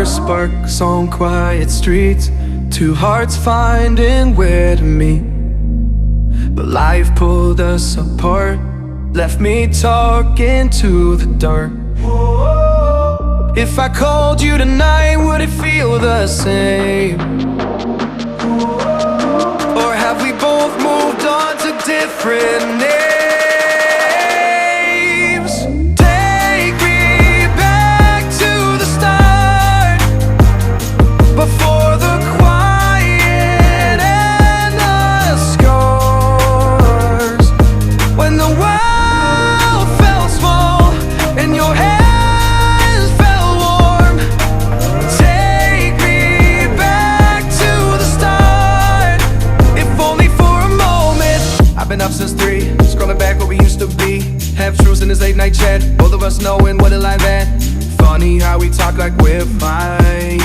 first sparks on quiet streets, two hearts finding where to meet. But life pulled us apart, left me talking to the dark. If I called you tonight, would it feel the same? Or have we both moved on to different names? Take me back to the start, before the quiet and the scars, when the world felt small and your hands felt warm. Take me back to the start, if only for a moment. I've been up since 3, scrolling back what we used to be. Half truths in this late night chat, both of us knowing what a life at. Funny how we talk like we're fine,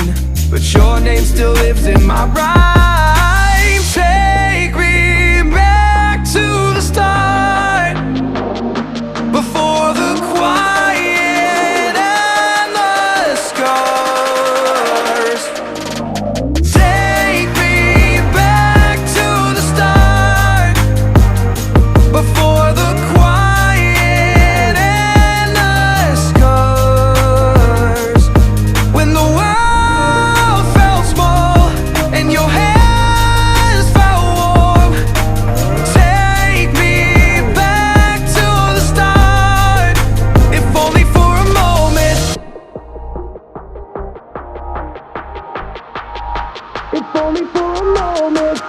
but your name still lives in my rhyme. Take me back to the start, before the quiet and the scars. Take me back to the start, before the quiet and the scars, when the world felt small and your hands felt warm. Take me back to the start, if only for a moment. If only for a moment.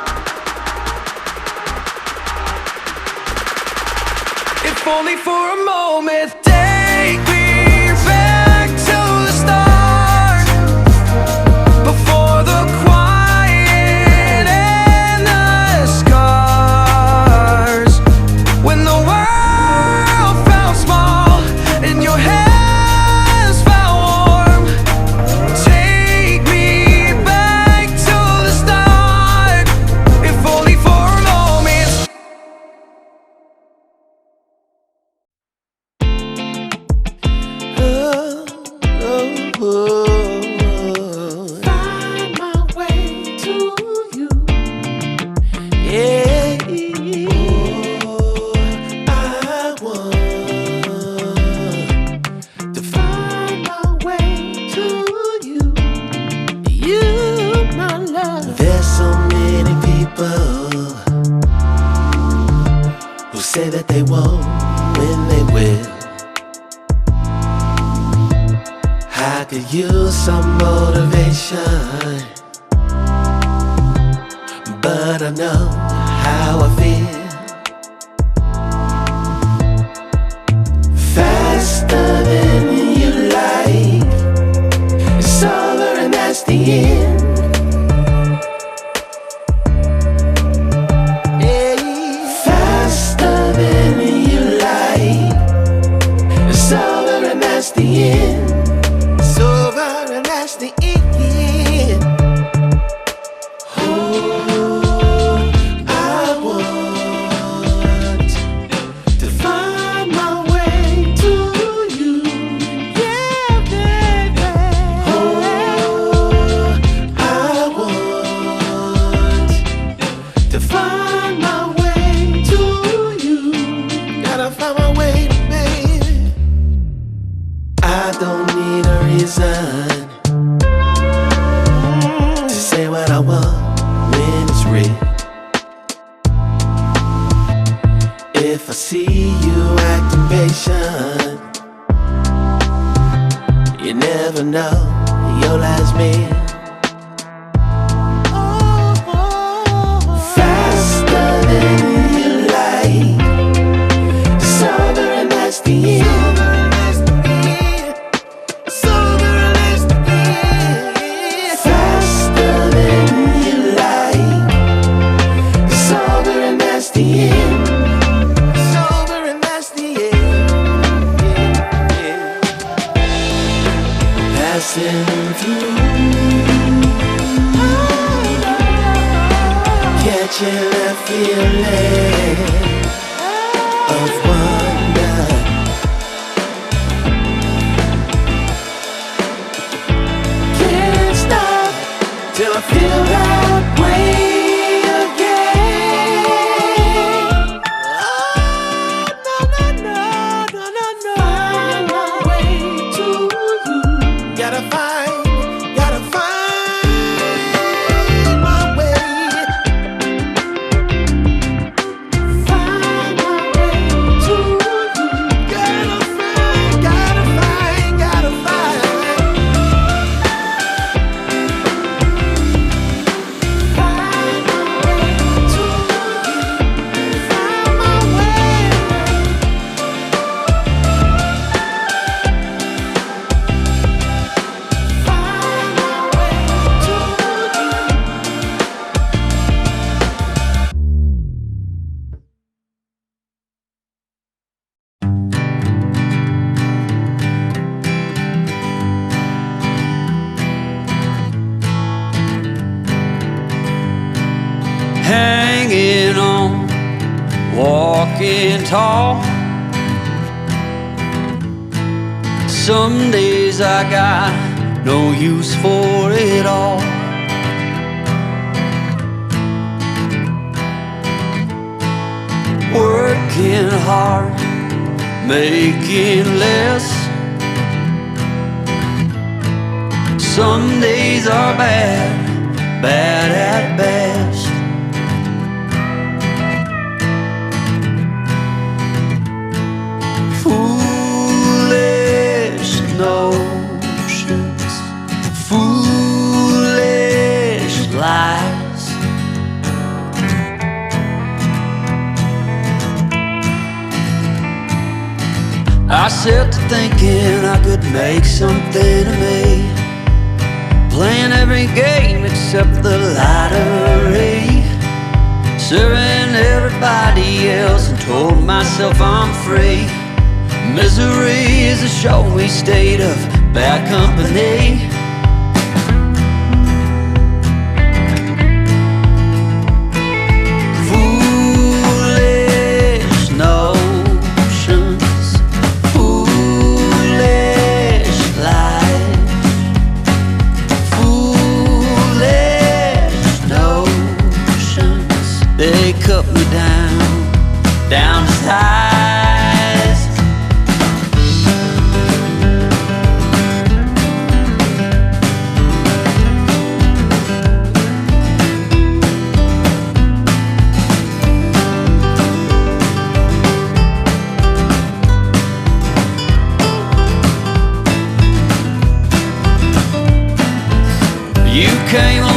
If only for a moment. Take me back to the start, before the quiet and the scars, when the world felt small and your hands felt warm. Take me back to the start, if only for a moment. Find my way to you. Yeah. I want to find my way to you. You, my love. There's so many people who say that they won't when they will. I could use some motivation, but I know how I feel. Faster than you like, it's over and that's the end. Faster than you like, it's over and that's the end. It's over and that's the end. Oh, I want to find my way to you. Yeah, baby. Oh, I want to find my way to you. Gotta find my way, baby. I don't need a reason to say what I want when it's real. If I see you acting patient, you never know your last meal. Faster than you like, it's over and that's the end. Faster than you like, it's over and that's the end. It's over and that's the end. Passing through, catching that feeling. tall. Some days I got no use for it all. Working hard, making less. Some days are bad, bad at best. Foolish notions, foolish lies. I set to thinking I could make something of me, playing every game except the lottery, serving everybody else and told myself I'm free. Misery is a showy state of bad company. Foolish notions, foolish lies. Foolish notions, they cut me down to size. You came